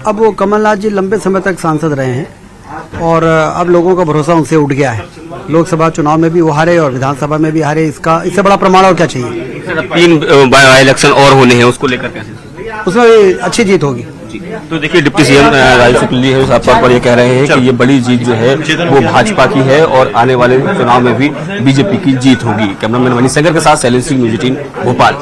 अब वो कमलनाथ जी लंबे समय तक सांसद रहे हैं और अब लोगों का भरोसा उनसे उठ गया है। लोकसभा चुनाव में भी वो हारे और विधानसभा में भी हारे, इससे बड़ा प्रमाण और क्या चाहिए। 3 बाई इलेक्शन और होने हैं, उसको लेकर कैसे? उसमें भी अच्छी जीत होगी। तो देखिए, डिप्टी सीएम राजीव शुक्ल जी है साफ तौर पर ये कह रहे हैं कि ये बड़ी जीत जो है वो भाजपा की है और आने वाले चुनाव में भी बीजेपी की जीत होगी। कैमरामैन मनीष सगर के साथ शैलेंद्र सिंह, न्यूज़ 18 भोपाल।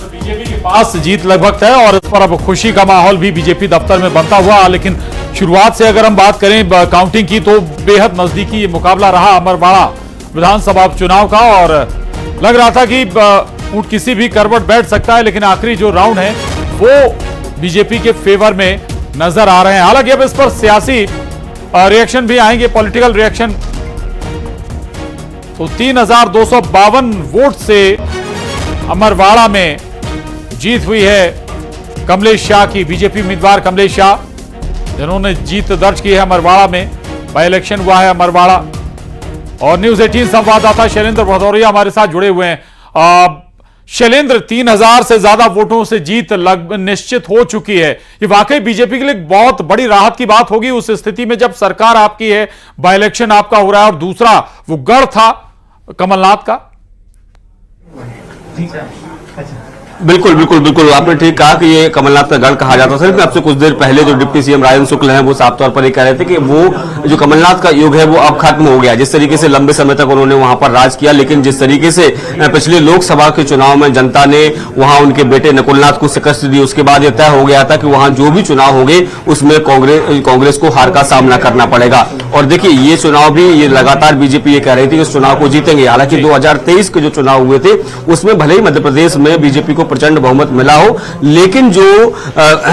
बीजेपी के पास जीत लगभग है और इस पर अब खुशी का माहौल भी बीजेपी दफ्तर में बनता हुआ। लेकिन शुरुआत से अगर हम बात करें काउंटिंग की तो बेहद नजदीकी ये मुकाबला रहा अमरवाड़ा विधानसभा उपचुनाव का और लग रहा था कि ऊंट किसी भी करवट बैठ सकता है, लेकिन आखिरी जो राउंड है वो बीजेपी के फेवर में नजर आ रहे हैं। हालांकि अब इस पर सियासी रिएक्शन भी आएंगे, पॉलिटिकल रिएक्शन। तो 3252 वोट से अमरवाड़ा में जीत हुई है कमलेश शाह की, बीजेपी उम्मीदवार कमलेश शाह जिन्होंने जीत दर्ज की है अमरवाड़ा में। बाई इलेक्शन हुआ है अमरवाड़ा और न्यूज़ 18 संवाददाता शैलेंद्र भदौरिया हमारे साथ जुड़े हुए हैं। शैलेंद्र, 3000 से ज्यादा वोटों से जीत निश्चित हो चुकी है। ये वाकई बीजेपी के लिए बहुत बड़ी राहत की बात होगी उस स्थिति में जब सरकार आपकी है, बाई इलेक्शन आपका हो रहा है और दूसरा वो गढ़ था कमलनाथ का। बिल्कुल बिल्कुल बिल्कुल, आपने ठीक कहा कि ये कमलनाथ का गढ़ कहा जाता था। लेकिन अब से कुछ देर पहले जो डिप्टी सीएम राजेंद्र शुक्ल हैं वो साफ तौर पर ये कह रहे थे कि वो जो कमलनाथ का युग है वो अब खत्म हो गया। जिस तरीके से लंबे समय तक उन्होंने वहां पर राज किया, लेकिन जिस तरीके से पिछले लोकसभा के चुनाव में जनता ने वहां उनके बेटे नकुलनाथ को शिकस्त दी, उसके बाद यह तय हो गया था कि वहां जो भी चुनाव होंगे उसमें कांग्रेस को हार का सामना करना पड़ेगा। और देखिए, ये चुनाव भी ये लगातार बीजेपी ये कह रही थी कि इस चुनाव को जीतेंगे। हालांकि 2023 के जो चुनाव हुए थे उसमें भले ही मध्य प्रदेश में बीजेपी को प्रचंड बहुमत मिला हो, लेकिन जो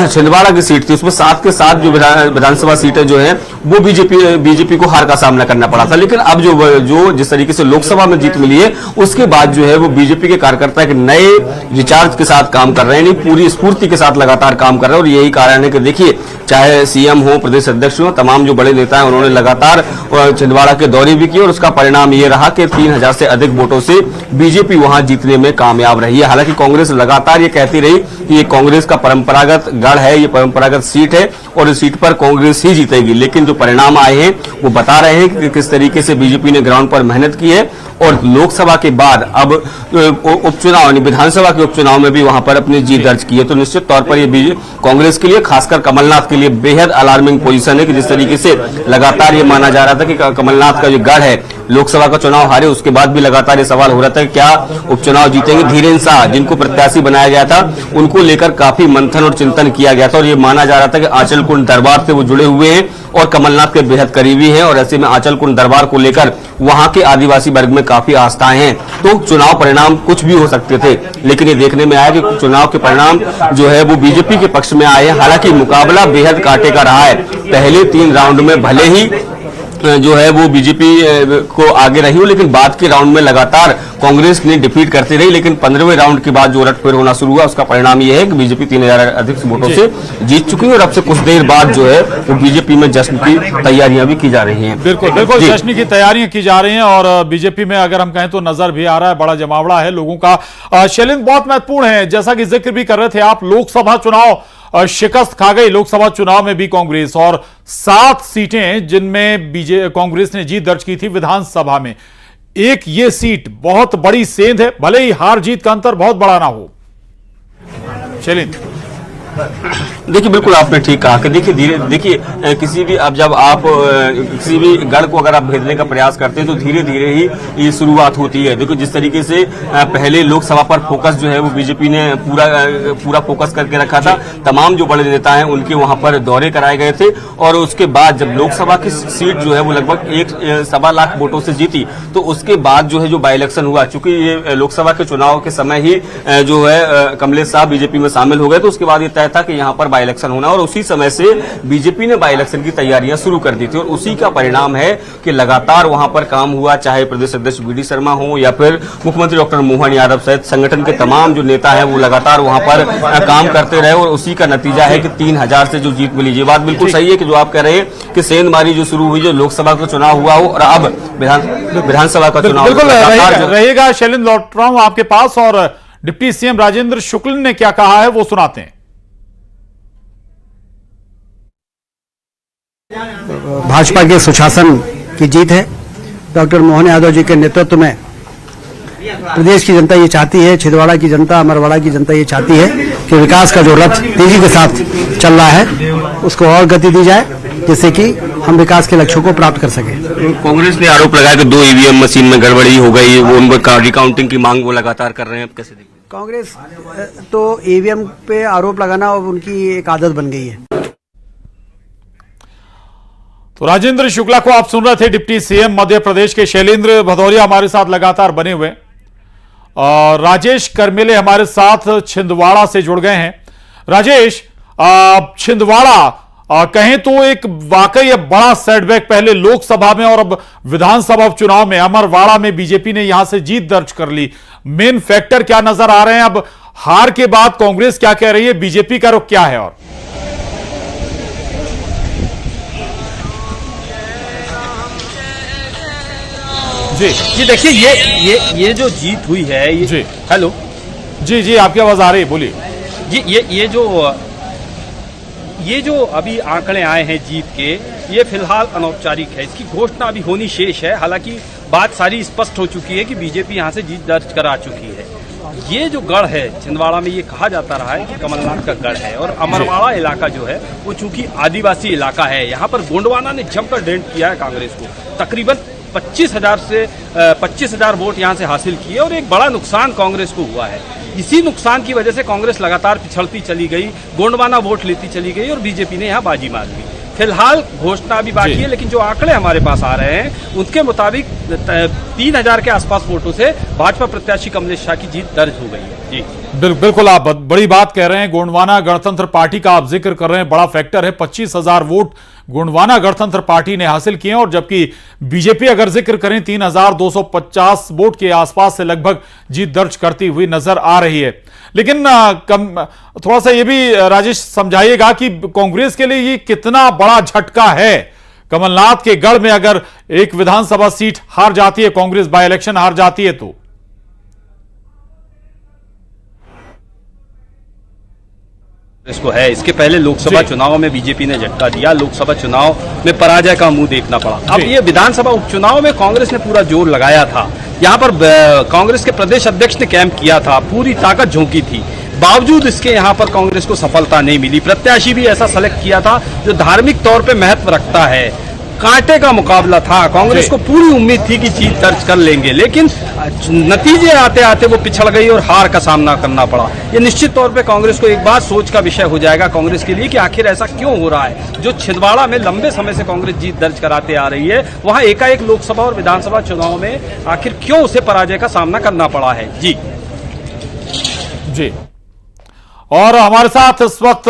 छिंदवाड़ा की सीट थी उसमें 7 के 7 जो विधानसभा सीटें जो हैं वो बीजेपी को हार का सामना करना पड़ा था। लेकिन अब जो जिस तरीके से लोकसभा में जीत मिली है उसके बाद जो है वो बीजेपी के कार्यकर्ता एक नए रिचार्ज के साथ काम कर रहे हैं, पूरी स्फूर्ति के साथ लगातार काम कर रहे हैं। और यही कारण है कि देखिए, चाहे सीएम हो, प्रदेश अध्यक्ष हो, तमाम जो बड़े नेता हैं उन्होंने लगातार छिंदवाड़ा के दौरे भी किए और उसका परिणाम ये रहा कि 3000 से अधिक वोटों से बीजेपी वहां जीतने में कामयाब रही है। हालांकि कांग्रेस लगातार ये कहती रही कि ये कांग्रेस का परंपरागत गढ़ है, ये परंपरागत सीट है और इस सीट पर कांग्रेस ही जीतेगी। लेकिन जो परिणाम आए हैं वो बता रहे हैं कि किस तरीके से बीजेपी ने ग्राउंड पर मेहनत की है और लोकसभा के बाद अब उपचुनाव यानी विधानसभा के उपचुनाव में भी वहां पर अपनी जीत दर्ज की है। तो निश्चित तौर पर ये कांग्रेस के लिए, खासकर कमलनाथ के लिए बेहद अलार्मिंग पोजीशन है कि जिस तरीके से लगातार ये माना जा रहा था कि कमलनाथ का जो गढ़ है, लोकसभा का चुनाव हारे उसके बाद भी लगातार ये सवाल हो रहा था कि क्या उपचुनाव जीतेंगे। धीरेन्द्र शाह जिनको प्रत्याशी बनाया गया था उनको लेकर काफी मंथन और चिंतन किया गया था और ये माना जा रहा था कि आंचल कुंड दरबार से वो जुड़े हुए हैं और कमलनाथ के बेहद करीबी हैं और ऐसे में आंचल कुंड दरबार को लेकर वहां के आदिवासी वर्ग में काफी आस्थाएं हैं। तो चुनाव परिणाम कुछ भी हो सकते थे, लेकिन ये देखने में आया कि चुनाव के परिणाम जो है वो बीजेपी के पक्ष में आए हैं। हालांकि मुकाबला बेहद कांटे का रहा है। पहले 3 राउंड में भले ही जो है वो बीजेपी को आगे रही हो, लेकिन बाद के राउंड में लगातार कांग्रेस ने डिफीट करती रही। लेकिन 15वें राउंड के बाद जो उलटफेर होना शुरू हुआ उसका परिणाम ये है कि बीजेपी 3000 अधिक वोटों से जीत चुकी है और अब से कुछ देर बाद जो है वो बीजेपी में जश्न की तैयारियां भी की जा रही हैं। बिल्कुल बिल्कुल, जश्न की तैयारियां की जा रही हैं और बीजेपी में अगर हम कहें तो नजर भी आ रहा है बड़ा जमावड़ा है लोगों का। शैलेंद्र, बहुत महत्वपूर्ण है, जैसा कि जिक्र भी कर रहे थे आप, लोकसभा चुनाव शिकस्त खा गई लोकसभा चुनाव में भी कांग्रेस और 7 सीटें जिनमें कांग्रेस ने जीत दर्ज की थी विधानसभा में। एक ये सीट बहुत बड़ी सेंध है, भले ही हार जीत का अंतर बहुत बड़ा ना हो। शैलेंद्र, देखिए, बिल्कुल आपने ठीक कहा कि देखिए किसी भी अब जब आप किसी भी गढ़ को अगर आप भेदने का प्रयास करते हैं तो धीरे धीरे ही ये शुरुआत होती है। देखो, जिस तरीके से पहले लोकसभा पर फोकस जो है वो बीजेपी ने पूरा फोकस करके रखा था। तमाम जो बड़े नेता हैं उनके वहां पर दौरे कराए गए थे और उसके बाद जब लोकसभा की सीट जो है वो लगभग 1.25 लाख वोटों से जीती तो उसके बाद जो है जो बाई इलेक्शन हुआ, चूंकि ये लोकसभा के चुनाव के समय ही जो है कमलेश साहब बीजेपी में शामिल हो गए तो उसके बाद ये तय तय था कि यहाँ पर बाई इलेक्शन होना, और उसी समय से बीजेपी ने बाई इलेक्शन की तैयारियां शुरू कर दी थी और उसी का परिणाम है कि लगातार वहां पर काम हुआ, चाहे प्रदेश अध्यक्ष वी डी शर्मा हो या फिर मुख्यमंत्री डॉक्टर मोहन यादव सहित संगठन के तमाम जो नेता हैं वो लगातार वहां पर काम करते रहे और उसी का नतीजा है कि 3000 से जो जीत मिली। ये बात बिल्कुल सही है कि जो आप कह रहे हैं कि सेंधमारी जो शुरू हुई, जो लोकसभा का चुनाव हुआ हो और अब विधानसभा का चुनाव, बिल्कुल रहेगा। शैलेंद्र, लौट रहा हूं आपके पास और डिप्टी सीएम राजेंद्र शुक्ल ने क्या कहा है वो सुनाते हैं। भाजपा के सुशासन की जीत है। डॉक्टर मोहन यादव जी के नेतृत्व में प्रदेश की जनता ये चाहती है, छिंदवाड़ा की जनता, अमरवाड़ा की जनता ये चाहती है कि विकास का जो रथ तेजी के साथ चल रहा है उसको और गति दी जाए, जिससे कि हम विकास के लक्ष्यों को प्राप्त कर सकें। कांग्रेस ने आरोप लगाया कि 2 ईवीएम मशीन में गड़बड़ी हो गई, वो उनको रिकाउंटिंग की मांग वो लगातार कर रहे हैं, कैसे देखते हैं? कांग्रेस तो ईवीएम पे आरोप लगाना उनकी एक आदत बन गई है। तो राजेंद्र शुक्ला को आप सुन रहे थे, डिप्टी सीएम मध्य प्रदेश के। शैलेंद्र भदौरिया हमारे साथ लगातार बने हुए और राजेश करमेले हमारे साथ छिंदवाड़ा से जुड़ गए हैं। राजेश, छिंदवाड़ा कहें तो एक वाकई अब बड़ा सेटबैक, पहले लोकसभा में और अब विधानसभा चुनाव में अमरवाड़ा में बीजेपी ने यहां से जीत दर्ज कर ली। मेन फैक्टर क्या नजर आ रहे हैं? अब हार के बाद कांग्रेस क्या कह रही है, बीजेपी का रुख क्या है? और जी ये देखिए, ये जो जीत हुई है, ये जी, हेलो, जी आपकी आवाज आ रही है, बोलिए। ये जो अभी आंकड़े आए हैं जीत के, ये फिलहाल अनौपचारिक है, इसकी घोषणा अभी होनी शेष है। हालांकि बात सारी स्पष्ट हो चुकी है कि बीजेपी यहां से जीत दर्ज करा चुकी है। ये जो गढ़ है छिंदवाड़ा में, ये कहा जाता रहा है कि कमलनाथ का गढ़ है, और अमरवाड़ा इलाका जो है वो चूंकि आदिवासी इलाका है, यहाँ पर गोंडवाना ने जमकर डेंट किया है कांग्रेस को। तकरीबन 25,000 वोट यहां से हासिल किए और एक बड़ा नुकसान कांग्रेस को हुआ है। इसी नुकसान की वजह से कांग्रेस लगातार पिछड़ती चली गई, गोंडवाना वोट लेती चली गई और बीजेपी ने यहां बाजी मार ली। फिलहाल घोषणा अभी बाकी है, लेकिन जो आंकड़े हमारे पास आ रहे हैं उनके मुताबिक 3000 के आसपास वोटों से भाजपा प्रत्याशी कमलेश शाह की जीत दर्ज हो गई है। जी बिल्कुल, आप बड़ी बात कह रहे हैं। गोंडवाना गणतंत्र पार्टी का आप जिक्र कर रहे हैं, बड़ा फैक्टर है। 25,000 वोट गोंडवाना गणतंत्र पार्टी ने हासिल किए और जबकि बीजेपी अगर जिक्र करें 3,250 वोट के आसपास से लगभग जीत दर्ज करती हुई नजर आ रही है। लेकिन थोड़ा सा ये भी राजेश समझाइएगा कि कांग्रेस के लिए ये कितना बड़ा झटका है। कमलनाथ के गढ़ में अगर एक विधानसभा सीट हार जाती है कांग्रेस, बाय इलेक्शन हार जाती है, तो इसको है, इसके पहले लोकसभा चुनाव में बीजेपी ने झटका दिया, लोकसभा चुनाव में पराजय का मुंह देखना पड़ा। अब ये विधानसभा उपचुनाव में कांग्रेस ने पूरा जोर लगाया था, यहाँ पर कांग्रेस के प्रदेश अध्यक्ष ने कैंप किया था, पूरी ताकत झोंकी थी, बावजूद इसके यहाँ पर कांग्रेस को सफलता नहीं मिली। प्रत्याशी भी ऐसा सेलेक्ट किया था जो धार्मिक तौर पे महत्व रखता है। कांटे का मुकाबला था, कांग्रेस को पूरी उम्मीद थी कि जीत दर्ज कर लेंगे, लेकिन नतीजे आते आते वो पिछड़ गई और हार का सामना करना पड़ा। ये निश्चित तौर पे कांग्रेस को एक बार सोच का विषय हो जाएगा कांग्रेस के लिए कि आखिर ऐसा क्यों हो रहा है। जो छिंदवाड़ा में लंबे समय से कांग्रेस जीत दर्ज कराते आ रही है, वहां एकाएक लोकसभा और विधानसभा चुनाव में आखिर क्यों उसे पराजय का सामना करना पड़ा है। जी और हमारे साथ इस वक्त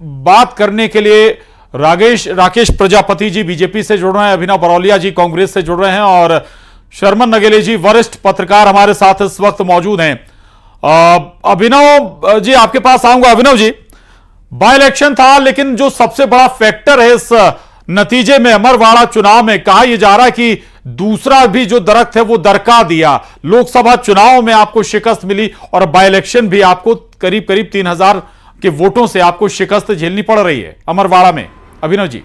बात करने के लिए राकेश प्रजापति जी बीजेपी से जुड़ रहे हैं, अभिनव बरौलिया जी कांग्रेस से जुड़ रहे हैं और शर्मन नगेले जी वरिष्ठ पत्रकार हमारे साथ इस वक्त मौजूद हैं। अभिनव जी आपके पास आऊंगा। अभिनव जी, बाय इलेक्शन था, लेकिन जो सबसे बड़ा फैक्टर है इस नतीजे में अमरवाड़ा चुनाव में, कहा यह जा रहा है कि दूसरा भी जो दरख्त है वो दरका दिया। लोकसभा चुनाव में आपको शिकस्त मिली और बाय इलेक्शन भी आपको करीब 3000 के वोटों से आपको शिकस्त झेलनी पड़ रही है अमरवाड़ा में। अभिनव जी,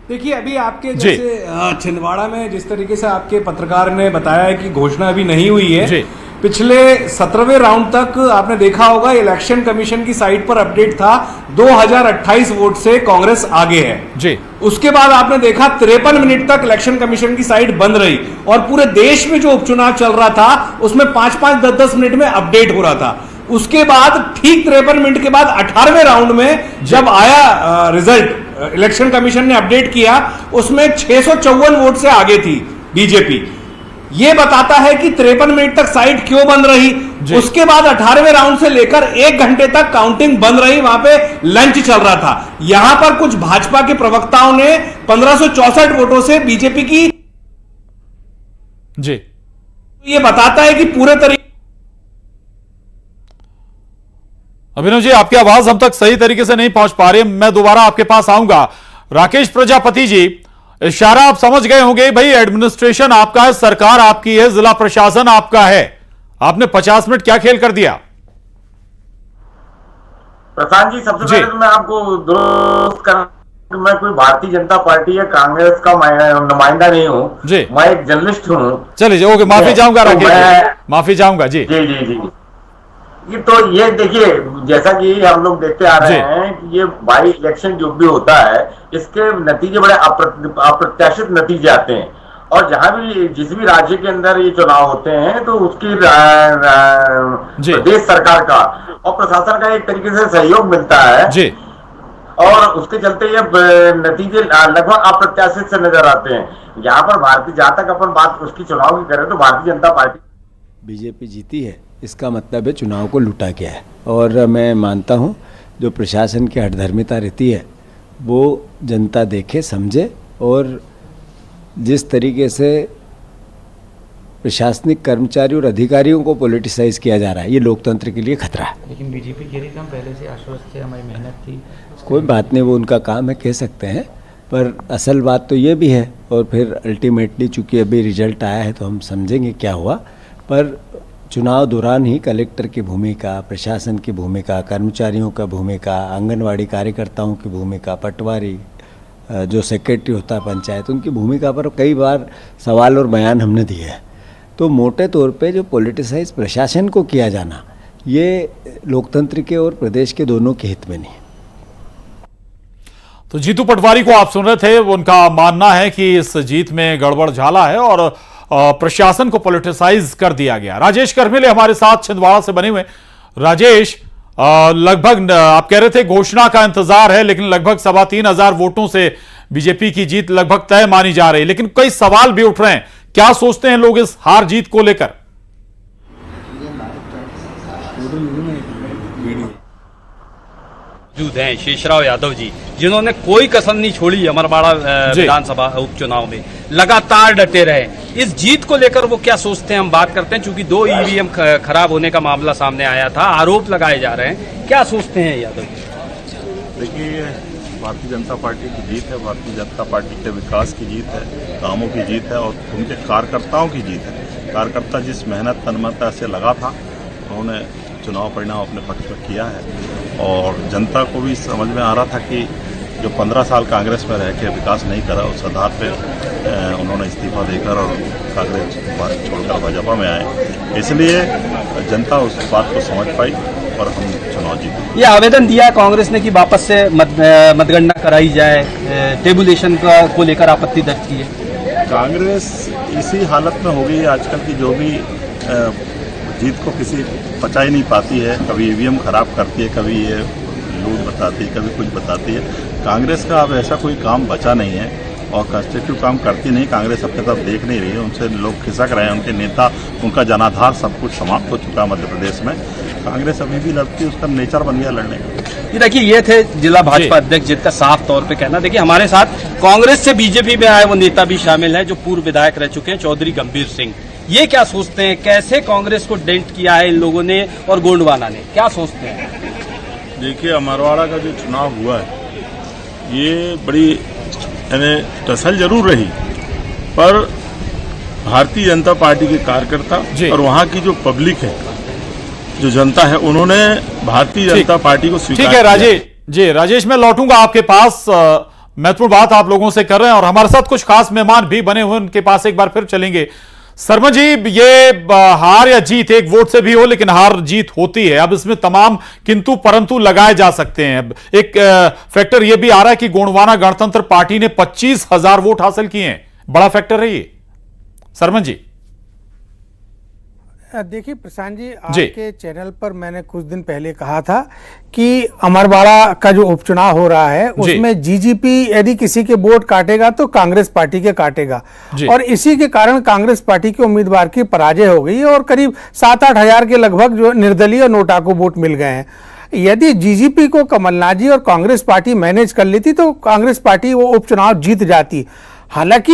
देखिए, अभी आपके जैसे छिंदवाड़ा में जिस तरीके से आपके पत्रकार ने बताया है कि घोषणा अभी नहीं हुई है, पिछले 17वें राउंड तक आपने देखा होगा इलेक्शन कमीशन की साइट पर अपडेट था 2028 वोट से कांग्रेस आगे है जी। उसके बाद आपने देखा 53 मिनट तक इलेक्शन कमीशन की साइट बंद रही और पूरे देश में जो उपचुनाव चल रहा था उसमें 5-5, 10-10 मिनट में अपडेट हो रहा था। उसके बाद ठीक 53 मिनट के बाद 18वें राउंड में जब आया रिजल्ट, इलेक्शन कमीशन ने अपडेट किया, उसमें 654 वोट से आगे थी बीजेपी। ये बताता है कि 53 मिनट तक साइट क्यों बंद रही। उसके बाद 18वें राउंड से लेकर 1 घंटे तक काउंटिंग बंद रही, वहां पे लंच चल रहा था। यहां पर कुछ भाजपा के प्रवक्ताओं ने 1564 वोटों से बीजेपी की जी ये बताता है कि पूरे तरीके अभिनव जी, आपकी आवाज हम तक सही तरीके से नहीं पहुंच पा रही है, मैं दोबारा आपके पास आऊंगा। राकेश प्रजापति जी, इशारा आप समझ गए होंगे भाई, एडमिनिस्ट्रेशन आपका है, सरकार आपकी है, जिला प्रशासन आपका है, आपने 50 मिनट क्या खेल कर दिया? प्रशांत जी, सबसे पहले तो मैं आपको दुरुस्त कर, मैं कोई भारतीय जनता पार्टी या कांग्रेस का नुमाइंदा नहीं हूँ, मैं एक जर्नलिस्ट हूँ। चलिए ओके, माफी चाहूंगा राकेश जी, माफी चाहूंगा जी। जी जी जी, ये देखिए, जैसा कि हम लोग देखते आ रहे हैं कि ये बाई इलेक्शन जो भी होता है, इसके नतीजे बड़े अप्रत्याशित नतीजे आते हैं। और जहां भी जिस भी राज्य के अंदर ये चुनाव होते हैं, तो उसकी प्रदेश सरकार का और प्रशासन का एक तरीके से सहयोग मिलता है जी। और उसके चलते ये नतीजे लगभग अप्रत्याशित से नजर आते हैं। यहाँ पर भारतीय, जहां तक अपन बात उसकी चुनाव की करें, तो भारतीय जनता पार्टी बीजेपी जीती है, इसका मतलब है चुनाव को लूटा गया है। और मैं मानता हूँ जो प्रशासन की हठधर्मिता रहती है वो जनता देखे समझे, और जिस तरीके से प्रशासनिक कर्मचारी और अधिकारियों को पॉलिटिसाइज किया जा रहा है, ये लोकतंत्र के लिए खतरा है। लेकिन बीजेपी कह रही थी हम पहले से आश्वस्त थे, हमारी मेहनत थी। कोई बात नहीं, वो उनका काम है, कह सकते हैं, पर असल बात तो ये भी है। और फिर अल्टीमेटली चूंकि अभी रिजल्ट आया है तो हम समझेंगे क्या हुआ। पर चुनाव दौरान ही कलेक्टर की भूमिका, प्रशासन की भूमिका, कर्मचारियों का भूमिका, आंगनवाड़ी कार्यकर्ताओं की भूमिका, पटवारी जो सेक्रेटरी होता है पंचायत, उनकी भूमिका पर कई बार सवाल और बयान हमने दिए हैं। तो मोटे तौर पे जो पॉलिटिसाइज प्रशासन को किया जाना, ये लोकतंत्र के और प्रदेश के दोनों के हित में नहीं है। तो जीतू पटवारी को आप सुन रहे थे, उनका मानना है कि इस जीत में गड़बड़ झाला है और प्रशासन को पॉलिटिसाइज कर दिया गया। राजेश कर्मिले हमारे साथ छिंदवाड़ा से बने हुए। राजेश, लगभग आप कह रहे थे घोषणा का इंतजार है, लेकिन लगभग 3,500 वोटों से बीजेपी की जीत लगभग तय मानी जा रही है, लेकिन कई सवाल भी उठ रहे हैं। क्या सोचते हैं लोग इस हार जीत को लेकर? मौजूद हैं शेषराव यादव जी, जिन्होंने कोई कसर नहीं छोड़ी अमरवाड़ा विधानसभा उपचुनाव में, लगातार डटे रहे। इस जीत को लेकर वो क्या सोचते हैं, हम बात करते हैं। चूंकि 2 ईवीएम खराब होने का मामला सामने आया था, आरोप लगाए जा रहे हैं, क्या सोचते हैं यादव जी? देखिए, भारतीय जनता पार्टी की जीत है, भारतीय जनता पार्टी के विकास की जीत है, कामों की जीत है और उनके कार्यकर्ताओं की जीत है। कार्यकर्ता जिस मेहनत तन्मयता से लगा था, उन्होंने चुनाव परिणाम अपने पक्ष में किया है। और जनता को भी समझ में आ रहा था कि जो 15 साल कांग्रेस में रह के विकास नहीं करा, उस आधार पर उन्होंने इस्तीफा देकर और कांग्रेस छोड़कर भाजपा में आए। इसलिए जनता उस बात को समझ पाई और हम चुनाव जीते। ये आवेदन दिया कांग्रेस ने कि वापस से मतगणना कराई जाए, टेबुलेशन को लेकर आपत्ति दर्ज की है। कांग्रेस इसी हालत में हो गई है आजकल की, जो भी जीत को किसी पचा ही नहीं पाती है। कभी ईवीएम खराब करती है, कभी ये लूट बताती है, कभी कुछ बताती है। कांग्रेस का अब ऐसा कोई काम बचा नहीं है और कंस्ट्रक्टिव काम करती नहीं। कांग्रेस अपने तरफ देख नहीं रही है, उनसे लोग खिसक रहे हैं, उनके नेता, उनका जनाधार सब कुछ समाप्त हो चुका है मध्य प्रदेश में। कांग्रेस अभी भी लड़ती है, उसका नेचर बन गया लड़ने का। ये देखिए, ये थे जिला भाजपा अध्यक्ष जिनका साफ तौर पे कहना। देखिए, हमारे साथ कांग्रेस से बीजेपी में आए वो नेता भी शामिल हैं जो पूर्व विधायक रह चुके हैं, चौधरी गंभीर सिंह। ये क्या सोचते हैं, कैसे कांग्रेस को डेंट किया है इन लोगों ने और गोंडवाना ने, क्या सोचते हैं? देखिए, अमरवाड़ा का जो चुनाव हुआ है, ये बड़ी टसल जरूर रही, पर भारतीय जनता पार्टी के कार्यकर्ता और वहाँ की जो पब्लिक है, जो जनता है, उन्होंने भारतीय जनता पार्टी को स्वीकार ठीक है राजेश जी। राजेश, मैं लौटूंगा आपके पास, महत्वपूर्ण बात आप लोगों से कर रहे हैं और हमारे साथ कुछ खास मेहमान भी बने हुए, उनके पास एक बार फिर चलेंगे। शर्मा जी, ये हार या जीत एक वोट से भी हो, लेकिन हार जीत होती है। अब इसमें तमाम किंतु परंतु लगाए जा सकते हैं। एक फैक्टर यह भी आ रहा है कि गोंडवाना गणतंत्र पार्टी ने 25,000 वोट हासिल किए हैं, बड़ा फैक्टर है ये। शर्मा जी, देखिए प्रशांत जी, आपके चैनल पर मैंने कुछ दिन पहले कहा था कि अमरवाड़ा का जो उपचुनाव हो रहा है उसमें जीजीपी यदि किसी के वोट काटेगा तो कांग्रेस पार्टी के काटेगा, और इसी के कारण कांग्रेस पार्टी के उम्मीदवार की पराजय हो गई और करीब 7-8 हजार के लगभग जो निर्दलीय और नोटा को वोट मिल गए हैं। यदि जीजीपी को कमलनाथ जी और कांग्रेस पार्टी मैनेज कर लेती तो कांग्रेस पार्टी वो उपचुनाव जीत जाती। हालांकि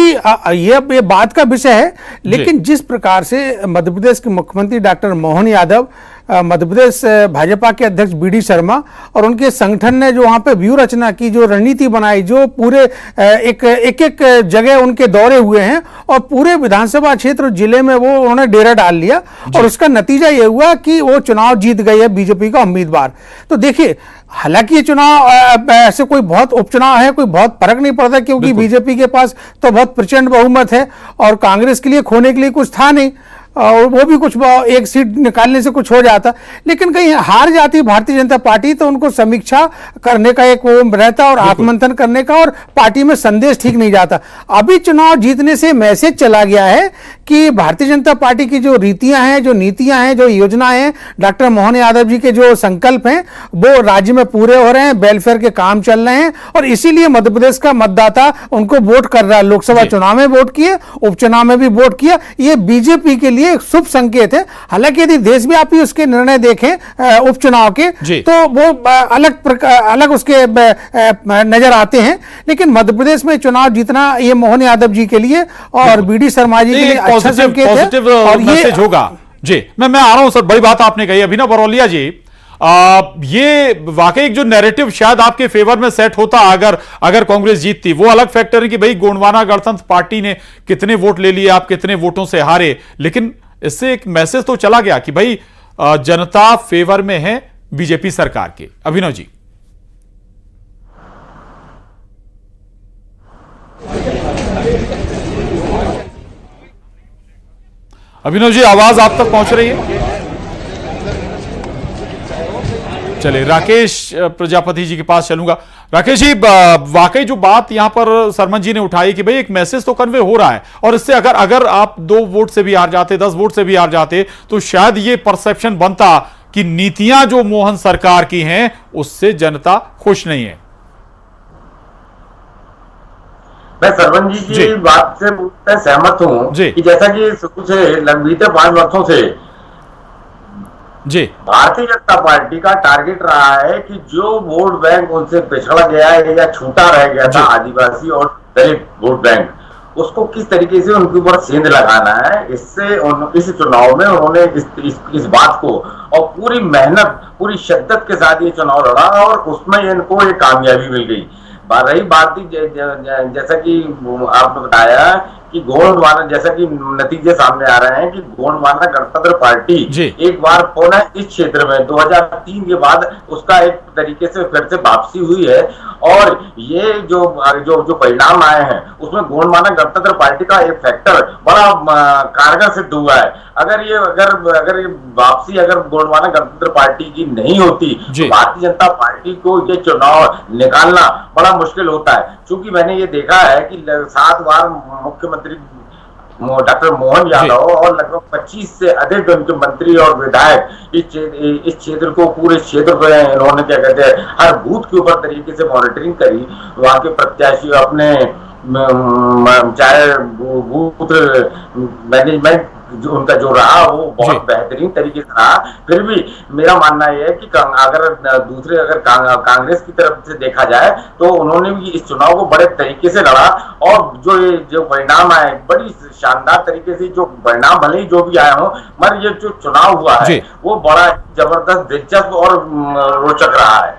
ये बात का विषय है, लेकिन जिस प्रकार से मध्य प्रदेश के मुख्यमंत्री डॉक्टर मोहन यादव, मध्य प्रदेश भाजपा के अध्यक्ष बीडी शर्मा और उनके संगठन ने जो वहां पे व्यू रचना की, जो रणनीति बनाई, जो पूरे एक जगह उनके दौरे हुए हैं और पूरे विधानसभा क्षेत्र जिले में वो उन्होंने डेरा डाल लिया और उसका नतीजा ये हुआ कि वो चुनाव जीत गई है बीजेपी का उम्मीदवार। तो देखिए, हालांकि ये चुनाव ऐसे कोई बहुत उपचुनाव है, कोई बहुत फर्क नहीं पड़ता क्योंकि बीजेपी के पास तो बहुत प्रचंड बहुमत है और कांग्रेस के लिए खोने के लिए कुछ था नहीं, और वो भी कुछ एक सीट निकालने से कुछ हो जाता। लेकिन कहीं हार जाती भारतीय जनता पार्टी तो उनको समीक्षा करने का एक वो रहता और आत्ममंथन करने का, और पार्टी में संदेश ठीक नहीं जाता। अभी चुनाव जीतने से मैसेज चला गया है कि भारतीय जनता पार्टी की जो रीतियां हैं, जो नीतियां हैं, जो योजनाएं हैं, डॉक्टर मोहन यादव जी के जो संकल्प हैं वो राज्य में पूरे हो रहे हैं, वेलफेयर के काम चल रहे हैं, और इसीलिए मध्य प्रदेश का मतदाता उनको वोट कर रहा है। लोकसभा चुनाव में वोट किए, उपचुनाव में भी वोट किया, ये बीजेपी के लिए एक शुभ संकेत है। हालांकि यदि देशव्यापी उसके निर्णय देखें उपचुनाव के तो वो अलग उसके नजर आते हैं, लेकिन मध्य प्रदेश में चुनाव जीतना ये मोहन यादव जी के लिए और बीडी शर्मा जी के लिए अच्छा संकेत है और ये होगा। जी मैं आ रहा हूं सर, बड़ी बात आपने कही। अभिनव बरौलिया जी, ये वाकई जो नैरेटिव शायद आपके फेवर में सेट होता अगर कांग्रेस जीतती, वो अलग फैक्टर है कि भाई गोंडवाना गणतंत्र पार्टी ने कितने वोट ले लिए, आप कितने वोटों से हारे, लेकिन इससे एक मैसेज तो चला गया कि भाई जनता फेवर में है बीजेपी सरकार के। अभिनव जी, आवाज आप तक पहुंच रही है? चलिए राकेश प्रजापति जी के पास चलूंगा। राकेश जी, वाकई जो बात यहां पर सरमन जी ने उठाई कि भाई एक मैसेज तो कन्वे हो रहा है, और इससे अगर आप 2 वोट से भी हार जाते, 10 वोट से भी हार जाते, तो शायद ये परसेप्शन बनता कि नीतियां जो मोहन सरकार की हैं उससे जनता खुश नहीं है। मैं सरवन जी की बात से सहमत हूं कि जैसा कि शुरू से बीते 5 वर्षों से भारतीय जनता पार्टी का टारगेट रहा है कि जो वोट बैंक उनसे पिछड़ गया है या छूटा रह गया था, आदिवासी और दलित वोट बैंक, उसको किस तरीके से उनके ऊपर सेंध लगाना है। इससे इस चुनाव में उन्होंने इस बात को और पूरी मेहनत, पूरी शिद्दत के साथ ये चुनाव लड़ा और उसमें इनको एक कामयाबी मिल गई। रही बात जैसा कि आपने बताया कि गोंडवाना, जैसा कि नतीजे सामने आ रहे हैं कि गोंडवाना गणतंत्र पार्टी एक बार पुनः इस क्षेत्र में 2003 के बाद उसका एक तरीके से फिर से वापसी हुई है, और ये जो परिणाम आए हैं उसमें गोंडवाना गणतंत्र पार्टी का एक फैक्टर बड़ा कारगर सिद्ध हुआ है। अगर ये वापसी गोंडवाना गणतंत्र पार्टी की नहीं होती तो भारतीय जनता पार्टी को ये चुनाव निकालना बड़ा मुश्किल होता है। क्योंकि मैंने ये देखा है कि 7 बार मुख्यमंत्री डॉक्टर मोहन यादव और लगभग 25 से अधिक उनके मंत्री और विधायक इस क्षेत्र को, पूरे क्षेत्र को इन्होंने क्या कहते हैं हर बूथ के ऊपर तरीके से मॉनिटरिंग करी। वहां के प्रत्याशी अपने चाहे बूथ मैनेजमेंट जो उनका जो रहा वो बहुत बेहतरीन तरीके से रहा। फिर भी मेरा मानना यह है कि अगर कांग्रेस की तरफ से देखा जाए तो उन्होंने भी इस चुनाव को बड़े तरीके से लड़ा, और जो परिणाम आए बड़ी शानदार तरीके से, जो परिणाम भले ही जो भी आए हों, मगर ये जो चुनाव हुआ है वो बड़ा जबरदस्त, दिलचस्प और रोचक रहा है।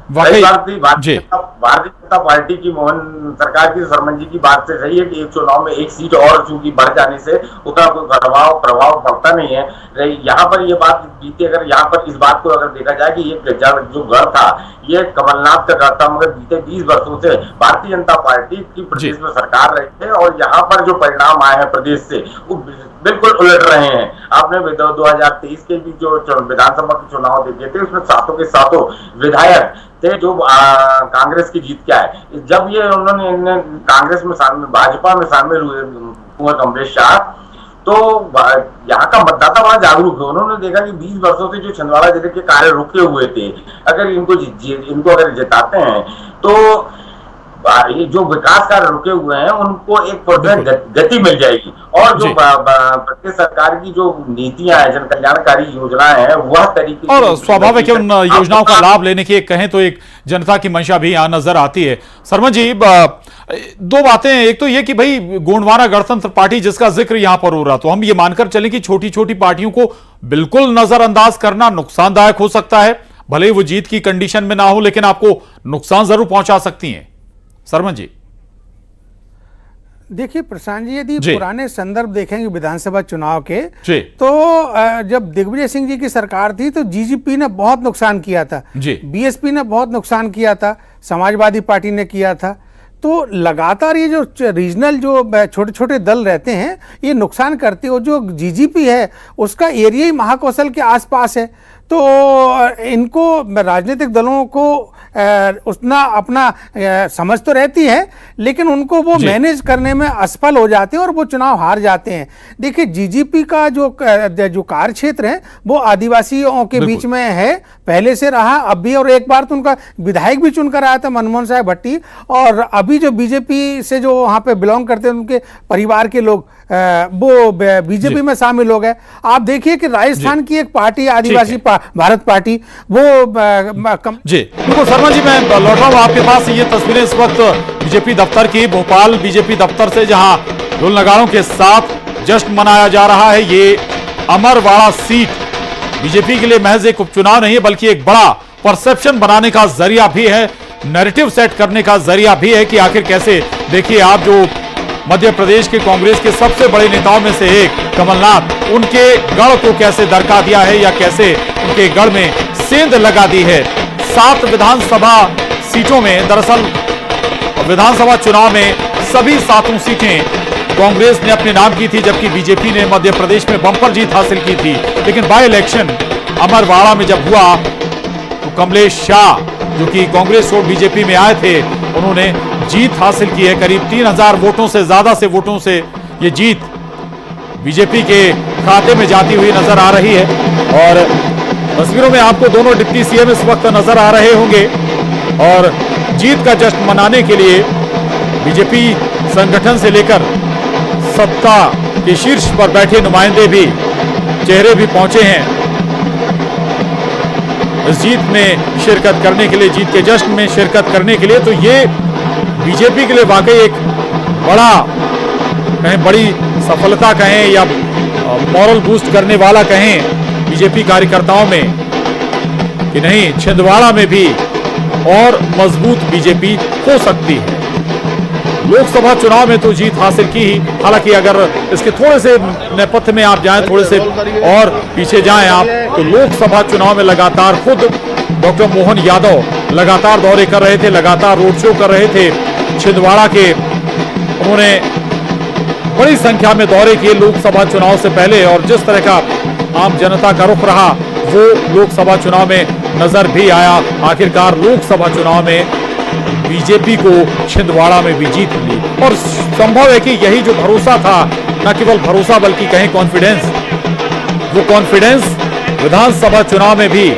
भारतीय जनता पार्टी की मोहन सरकार की, शर्मन जी की बात से सही है कि एक चुनाव में 1 सीट और चूंकि बढ़ जाने से उतना कोई प्रभाव पड़ता नहीं है। यहाँ पर ये बात बीती, अगर यहाँ पर इस बात को अगर देखा जाए कि ये जो गढ़ था ये कमलनाथ का गढ़ था, मगर बीते 20 वर्षों से भारतीय जनता पार्टी की प्रदेश में सरकार रही है, और यहाँ पर जो परिणाम आए हैं प्रदेश से वो बिल्कुल उलट रहे हैं। आपने 2023 के भी जो विधानसभा के चुनाव देखे थे उसमें 7 के 7 विधायक थे जो कांग्रेस की जीत के आए। जब ये उन्होंने कांग्रेस में भाजपा में शामिल हुए कमलेश शाह, तो यहाँ का मतदाता वहां जागरूक है। उन्होंने देखा कि 20 वर्षों से जो छिंदवाड़ा जिले के कार्य रुके हुए थे, अगर इनको अगर जिताते हैं तो ये जो विकास कार्य रुके हुए हैं उनको एक परसेंट गति मिल जाएगी। और जो प्रदेश सरकार की जो नीतियां हैं, जन कल्याणकारी योजनाएं हैं, वह तरीके और स्वाभाविक है उन योजनाओं का लाभ लेने की कहें तो एक जनता की मंशा भी यहां नजर आती है। शर्मा जी, दो बातें, एक तो ये कि भाई गोंडवाना गणतंत्र पार्टी जिसका जिक्र यहां पर हो रहा, तो हम ये मानकर चलें कि छोटी छोटी पार्टियों को बिल्कुल नजरअंदाज करना नुकसानदायक हो सकता है, भले ही वो जीत की कंडीशन में ना हो लेकिन आपको नुकसान जरूर पहुंचा सकती हैं। शर्मा जी देखिए प्रशांत जी, यदि पुराने संदर्भ देखेंगे विधानसभा चुनाव के, तो जब दिग्विजय सिंह जी की सरकार थी तो जीजीपी ने बहुत नुकसान किया था, बीएसपी ने बहुत नुकसान किया था, समाजवादी पार्टी ने किया था। तो लगातार ये जो रीजनल जो छोटे छोटे दल रहते हैं ये नुकसान करते हो। जो जीजीपी है उसका एरिया ही महाकौशल के आसपास है, तो इनको राजनीतिक दलों को उतना अपना समझ तो रहती है लेकिन उनको वो मैनेज करने में असफल हो जाते हैं और वो चुनाव हार जाते हैं। देखिए जीजीपी का जो कार्य क्षेत्र है वो आदिवासियों के बीच में है, पहले से रहा, अब भी, और एक बार तो उनका विधायक भी चुनकर आया था मनमोहन साहब भट्टी, और अभी जो बीजेपी से जो वहाँ पे बिलोंग करते हैं उनके परिवार के लोग वो बीजेपी में शामिल हो गए। आप देखिए कि राजस्थान की एक पार्टी आदिवासी भारत पार्टी वो जी बिल्कुल। शर्मा जी मैं लौट रहा हूँ आपके पास, ये तस्वीरें इस वक्त बीजेपी दफ्तर की, भोपाल बीजेपी दफ्तर से, जहां ढोल नगाड़ों के साथ जश्न मनाया जा रहा है। ये अमरवाड़ा सीट बीजेपी के लिए महज एक उपचुनाव नहीं है बल्कि एक बड़ा परसेप्शन बनाने का जरिया भी है, नैरेटिव सेट करने का जरिया भी है कि आखिर कैसे, देखिए आप जो मध्य प्रदेश के कांग्रेस के सबसे बड़े नेताओं में से एक कमलनाथ, उनके गढ़ को कैसे दरका दिया है या कैसे उनके गढ़ में सेंध लगा दी है। 7 विधानसभा सीटों में, दरअसल विधानसभा चुनाव में सभी 7 सीटें कांग्रेस ने अपने नाम की थी, जबकि बीजेपी ने मध्य प्रदेश में बम्पर जीत हासिल की थी। लेकिन बाय इलेक्शन अमरवाड़ा में जब हुआ तो कमलेश शाह जो कि कांग्रेस छोड़ बीजेपी में आए थे, उन्होंने जीत हासिल की है। करीब 3000 वोटों से ज्यादा से वोटों से ये जीत बीजेपी के खाते में जाती हुई नजर आ रही है। और तस्वीरों में आपको दोनों डिप्टी सीएम इस वक्त नजर आ रहे होंगे और जीत का जश्न मनाने के लिए बीजेपी संगठन से लेकर सत्ता के शीर्ष पर बैठे नुमाइंदे भी, चेहरे भी पहुंचे हैं इस जीत में शिरकत करने के लिए, जीत के जश्न में शिरकत करने के लिए। तो ये बीजेपी के लिए वाकई एक बड़ा, कहें बड़ी सफलता कहें या मॉरल बूस्ट करने वाला कहें बीजेपी कार्यकर्ताओं में कि नहीं, छिंदवाड़ा में भी और मजबूत बीजेपी हो सकती है। लोकसभा चुनाव में तो जीत हासिल की ही, हालांकि अगर इसके थोड़े से नेपथ्य में आप जाएं, थोड़े से और पीछे जाएं आप, तो लोकसभा चुनाव में लगातार खुद डॉक्टर मोहन यादव लगातार दौरे कर रहे थे, लगातार रोड शो कर रहे थे छिंदवाड़ा के। उन्होंने बड़ी संख्या में दौरे किए लोकसभा चुनाव से पहले, और जिस तरह का आम जनता का रुख रहा वो लोकसभा चुनाव में नजर भी आया। आखिरकार लोकसभा चुनाव में बीजेपी को छिंदवाड़ा में भी जीत मिली, और संभव है कि यही जो भरोसा था, न केवल भरोसा बल्कि कहें कॉन्फिडेंस, वो कॉन्फिडेंस विधानसभा चुनाव में भी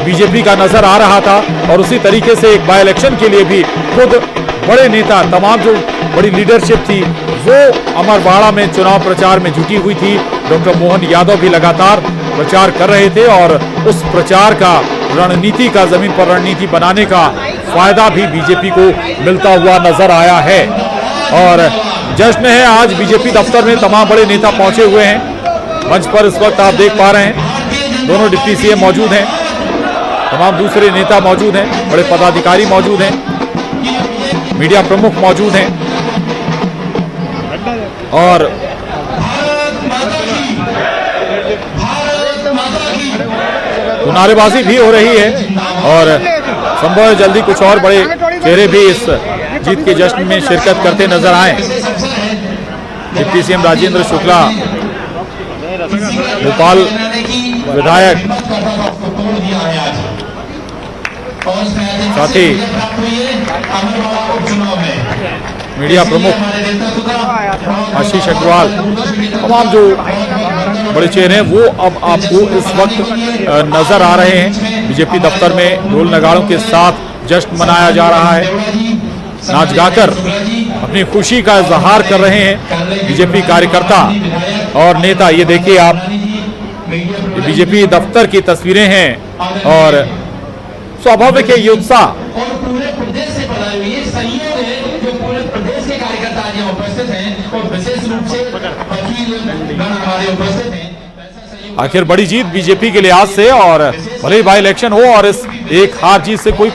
बीजेपी का नजर आ रहा था। और उसी तरीके से एक बाय इलेक्शन के लिए भी खुद बड़े नेता, तमाम जो बड़ी लीडरशिप थी वो अमरवाड़ा में चुनाव प्रचार में जुटी हुई थी। डॉक्टर मोहन यादव भी लगातार प्रचार कर रहे थे और उस प्रचार का, रणनीति का, जमीन पर रणनीति बनाने का फायदा भी बीजेपी को मिलता हुआ नजर आया है। और जश्न है आज बीजेपी दफ्तर में, तमाम बड़े नेता पहुंचे हुए हैं। मंच पर इस वक्त आप देख पा रहे हैं दोनों डिप्टी सीएम मौजूद हैं, तमाम दूसरे नेता मौजूद हैं, बड़े पदाधिकारी मौजूद हैं, मीडिया प्रमुख मौजूद हैं और तो नारेबाजी भी हो रही है। और संभव है जल्दी कुछ और बड़े चेहरे भी इस जीत के जश्न में शिरकत करते नजर आए। डिप्टी सीएम राजेंद्र शुक्ला, भोपाल विधायक, साथ ही मीडिया प्रमुख आशीष अग्रवाल, तमाम जो बड़े चेहरे हैं वो अब आपको इस वक्त नजर आ रहे हैं। बीजेपी दफ्तर में ढोल नगाड़ों के साथ जश्न मनाया जा रहा है, नाच गाकर अपनी खुशी का इजहार कर रहे हैं बीजेपी कार्यकर्ता और नेता। ये देखिए आप, ये बीजेपी दफ्तर की तस्वीरें हैं और स्वाभाविक है ये उत्साह। आखिर बड़ी जीत बीजेपी के लिहाज से, और भले ही बाई इलेक्शन हो और इस एक हार जीत से कोई